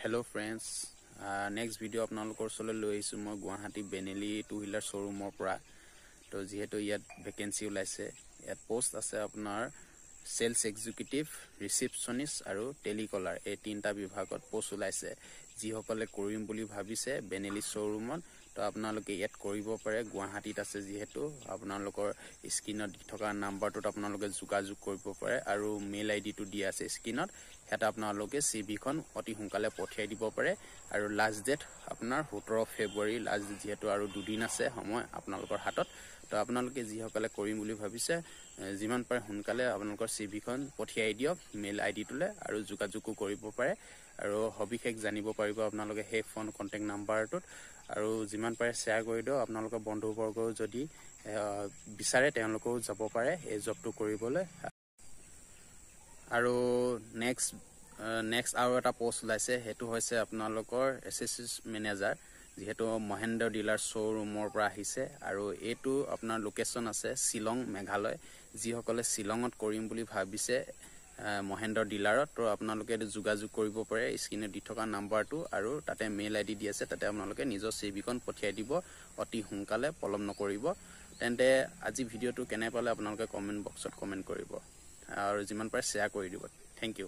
Hello friends, next video আপোনালোকৰ ওচৰলৈ লৈ আহিছো মই গুৱাহাটী বেনেলি টু হুইলাৰ শ্বৰুমৰ পৰা তো যেহেতু ইয়াত ভেকেন্সি ওলাইছে ইয়াত পোষ্ট আছে আপোনাৰ সেলস এক্সিকিউটিভ ৰিসেপশনিষ্ট আৰু টেলিকলাৰ এই তিনটা বিভাগত পোষ্ট ওলাইছে যিসকলে কৰিম বুলি ভাবিছে বেনেলি শ্বৰুমত তো আপোনালোকে ইয়াত কৰিব পাৰে গুৱাহাটীত আছে যেহেতু আপোনালোকৰ স্ক্ৰিনত দি থকা নাম্বাৰটোত আপোনালোকে যোগাযোগ কৰিব পাৰে আৰু মেইল আইডি টো দিয়া আছে স্ক্ৰিনত হেটা আপোনালোকে সিভিখন অতি সোনকালে পঠিয়াই দিব পাৰে আৰু লাষ্ট ডেট আপোনাৰ 17 ফেব্ৰুৱাৰী লাষ্ট যেহেতু আৰু দুদিন আছে সময় আপোনালোকৰ হাতত তো আপোনালোকে যিসকলে কৰিম বুলি ভাবিছে যিমান পাৰে সোনকালে আপোনালোকৰ সিভিখন পঠিয়াই দিয়ক মেইল আইডি টোলে আৰু যোগাযোগ কৰিব পাৰে আৰু হবিশেষ জানিব পাৰিব আপোনালোকে হে ফোন কন্টাক্ট নাম্বাৰটোত আৰু যিমান পাৰে শেয়াৰ কৰি দিও আপোনালোকৰ বন্ধুবৰ্গ যদি বিচাৰে তেওঁলোকও যাব পাৰে এই জবটো কৰিবলৈ আৰু নেক্সট আৰু এটা পোষ্ট ওলাইছে হেতু হৈছে আপোনালোকৰ এসএসএস মেনেজাৰ যেহেতু মহেন্দ্ৰ ডিলাৰ শ্বৰুমৰ পৰা আহিছে আৰু এটো আপোনাৰ লোকেশন আছে শিলং মেঘালয় যিসকলে শিলঙত কৰিম বুলি ভাবিছে মহেন্দ্ৰ ডিলাৰত তো আপোনালোকে যোগাযোগ কৰিব পাৰে স্ক্ৰিনত দি থকা নাম্বাৰটো আৰু তাতে মেইল আইডি দি আছে তাতে আপোনালোকে নিজৰ সিভিখন পঠিয়াই দিব অতি সোনকালে পলম নকৰিব তেন্তে আজি ভিডিওটো কেনে পালে আপোনালোকে কমেন্ট বক্সত কমেন্ট কৰিব আৰু যিমান পাৰে শেয়াৰ কৰি দিব থ্যাংক ইউ